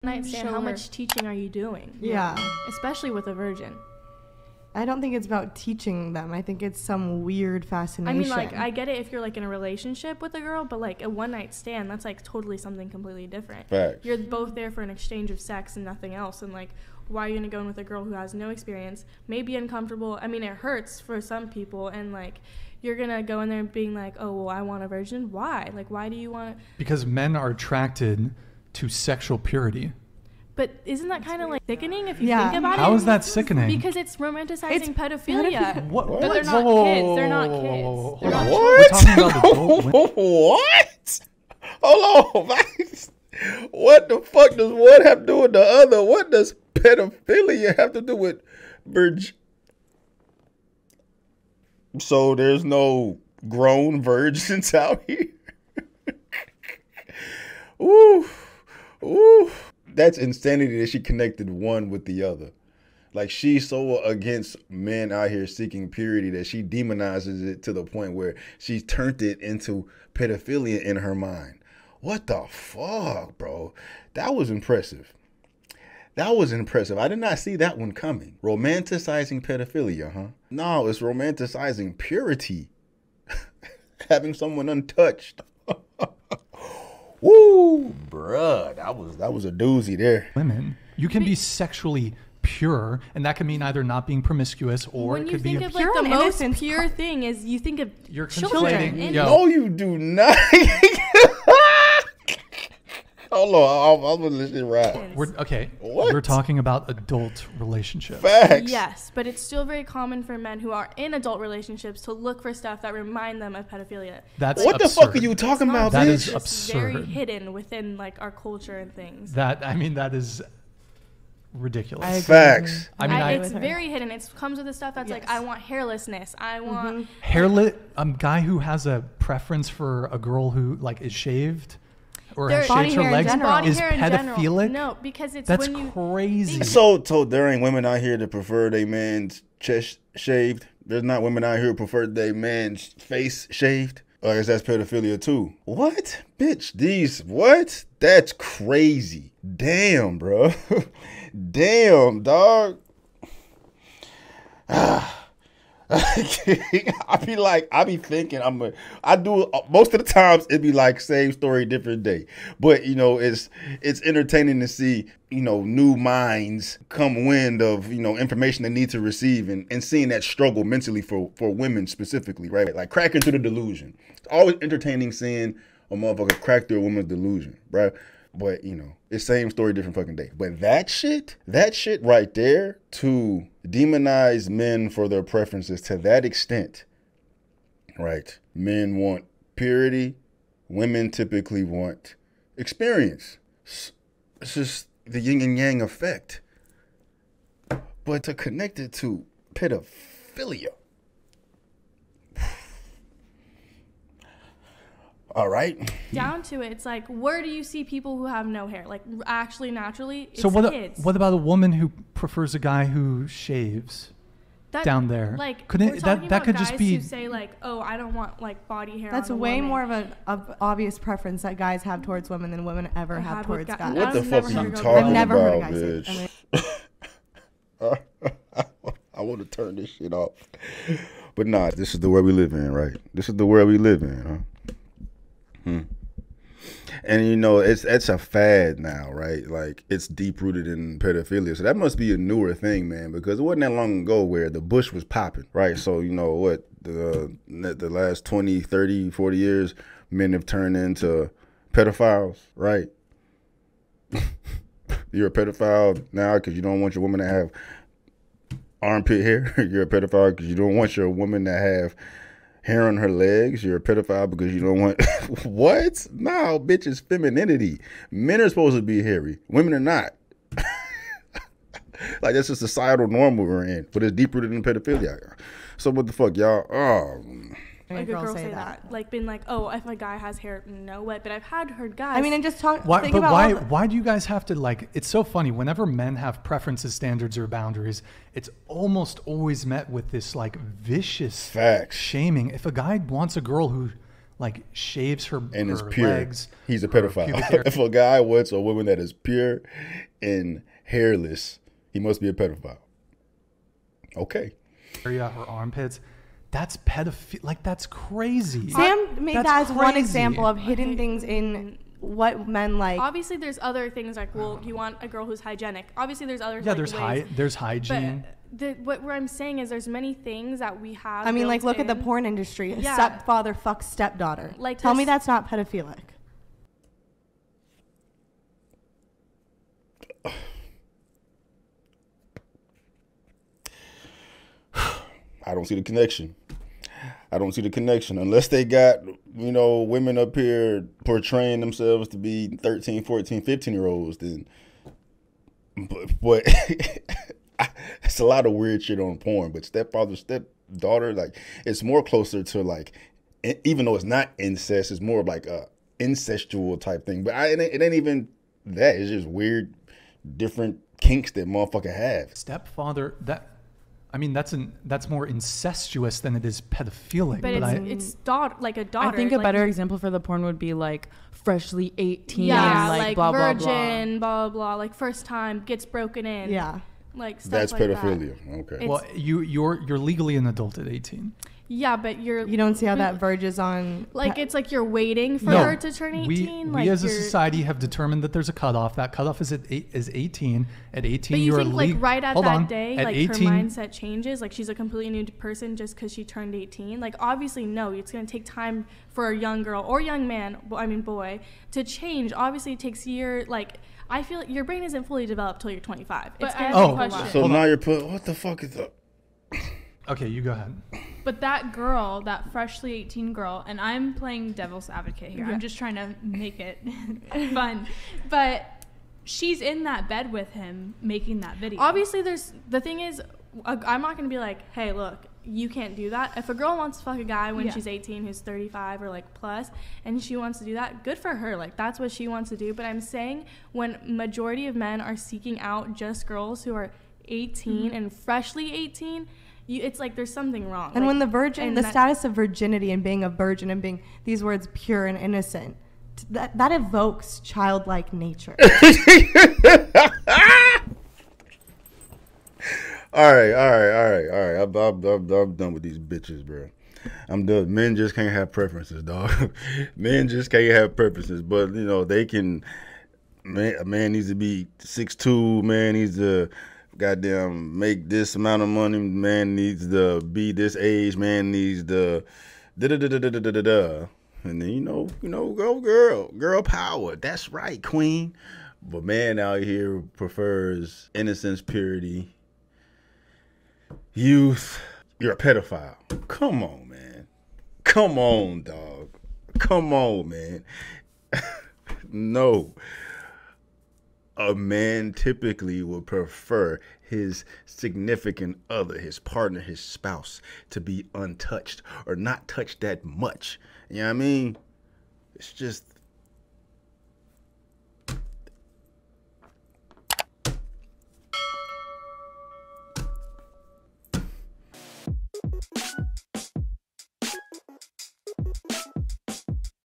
Nightstand, how much teaching are you doing? Yeah. Especially with a virgin. I don't think it's about teaching them. I think it's some weird fascination. I mean, like, I get it if you're, like, in a relationship with a girl, but, like, a one-night stand, that's, like, totally something completely different. Facts. You're both there for an exchange of sex and nothing else, and, like, why are you going to go in with a girl who has no experience, may be uncomfortable? I mean, it hurts for some people, and, like, you're going to go in there being like, oh, well, I want a virgin? Why? Like, why do you want to? Because men are attracted to sexual purity. But isn't that kind of like sickening if you think about it? How is that sickening? Because it's romanticizing pedophilia. What? But they're not kids. They're not kids. They're not What? We're talking about adult women. What? Hold on. What the fuck does one have to do with the other? What does pedophilia have to do with virgin? So there's no grown virgins out here? Ooh. Ooh. That's insanity that she connected one with the other. Like, she's so against men out here seeking purity that she demonizes it to the point where she's turned it into pedophilia in her mind. What the fuck, bro? That was impressive. That was impressive. I did not see that one coming. Romanticizing pedophilia, huh? No, it's romanticizing purity. Having someone untouched. Woo, bruh, that was a doozy there. Women, you can be sexually pure, and that can mean either not being promiscuous or when it you could think be of like the most pure thing is you think of you're children. conflating. No, you do not. Hold on, I'm gonna let it ride. We're talking about adult relationships. Facts. Yes, but it's still very common for men who are in adult relationships to look for stuff that remind them of pedophilia. That's what absurd. the fuck are you talking about? That bitch? is It's absurd. very hidden within like our culture and things. That is ridiculous. I agree. Facts. I mean, it's very hidden. It comes with the stuff that's like, I want hairlessness. I want hairless. A guy who has a preference for a girl who like is shaved. Or shaves her legs is pedophilic? No, because it's that's when you crazy. So there ain't women out here that prefer their man's chest shaved. There's not women out here who prefer their man's face shaved. I guess that's pedophilia too. What, bitch? What? That's crazy. Damn, bro. Damn, dog. I be thinking I do most of the times it'd be like same story, different day. But you know, it's entertaining to see, you know, new minds come wind of, you know, information they need to receive and seeing that struggle mentally for women specifically, right? Like cracking through the delusion. It's always entertaining seeing a motherfucker crack through a woman's delusion, right? But, you know, it's same story, different fucking day. But that shit right there, to demonize men for their preferences to that extent, right? Men want purity. Women typically want experience. It's just the yin and yang effect. But to connect it to pedophilia. All right. Down to it, it's like, where do you see people who have no hair? Like, actually, naturally, it's so kids. What about a woman who prefers a guy who shaves down there? Like, couldn't that could just be? Who say like, oh, I don't want like body hair. That's on a way woman. more of an obvious preference that guys have towards women than women ever have towards guys. What the fuck are you talking I've never heard a about, guy bitch? I want to turn this shit off. But nah, this is the world we live in, right? This is the world we live in, huh? And you know, it's a fad now, right? Like, it's deep rooted in pedophilia. So that must be a newer thing, man, because it wasn't that long ago where the bush was popping, right? So, you know what, the last 20, 30, 40 years, men have turned into pedophiles, right? You're a pedophile now because you don't want your woman to have armpit hair. You're a pedophile because you don't want your woman to have hair on her legs. You're a pedophile because you don't want what? No, bitch, it's femininity. Men are supposed to be hairy. Women are not. Like, that's a societal norm we're in, but it's deep rooted in pedophilia. So what the fuck, y'all? Oh, like a girl say that, like being like, oh, if a guy has hair, no way. But I've heard guys. I mean, and just talk. Why do you guys have to, like? It's so funny. Whenever men have preferences, standards, or boundaries, it's almost always met with this like vicious facts shaming. If a guy wants a girl who like shaves her and her is pure, legs, he's a pedophile. If a guy wants a woman that is pure and hairless, he must be a pedophile. Okay. Area, her armpits. That's pedophilia. Like, that's crazy. Sam made That's that as one crazy. example of hidden things in what men like. Obviously, there's other things like, well, you want a girl who's hygienic. Obviously, there's other there's hygiene. But what I'm saying is there's many things that we have. I mean, like, look at the porn industry. Yeah. Stepfather fucks stepdaughter. Like, tell me that's not pedophilic. I don't see the connection. I don't see the connection unless they got, you know, women up here portraying themselves to be 13, 14, 15-year-olds. Then, but it's a lot of weird shit on porn. But stepfather, stepdaughter, like, it's more closer to, like, even though it's not incest, it's more of like a incestual type thing. But it ain't even that. It's just weird, different kinks that motherfucker have. Stepfather, I mean, that's more incestuous than it is pedophilic. But it's like a daughter. I think a like, better example for the porn would be like freshly 18. Yeah, like blah, virgin, blah, blah, like first time gets broken in. Yeah. Like stuff That's like pedophilia. That. Okay. Well, you're legally an adult at 18. Yeah, but you don't see how that verges on. Like, it's like you're waiting for her to turn 18. We as a society have determined that there's a cutoff. That cutoff is 18. At 18, but you think like right at that day, at like 18, her mindset changes. Like she's a completely new person just because she turned 18. Like obviously, no, it's gonna take time for a young girl or young man. I mean, boy, to change. Obviously, it takes years. Like I feel your brain isn't fully developed till you're 25. But it's gonna take so now you're what the fuck is up? Okay, you go ahead. But that girl, that freshly 18 girl, and I'm playing devil's advocate here. Yeah. I'm just trying to make it fun. But she's in that bed with him making that video. Obviously, the thing is, I'm not going to be like, hey, look, you can't do that. If a girl wants to fuck a guy when she's 18 who's 35 or like plus, and she wants to do that, good for her. Like that's what she wants to do. But I'm saying when majority of men are seeking out just girls who are 18 and freshly 18, it's like there's something wrong. And like, when the status of virginity and being a virgin and being these words pure and innocent, that evokes childlike nature. All right. I'm done with these bitches, bro. I'm done. Men just can't have preferences, dog. Men just can't have preferences, but you know they can. A man needs to be 6'2". Man needs to goddamn make this amount of money. Man needs to be this age. Man needs to da. And then you know, go girl power. That's right, queen. But man out here prefers innocence, purity, youth. You're a pedophile. Come on, man. Come on, dog. Come on, man. No. A man typically would prefer his significant other, his partner, his spouse, to be untouched or not touched that much. You know what I mean? It's just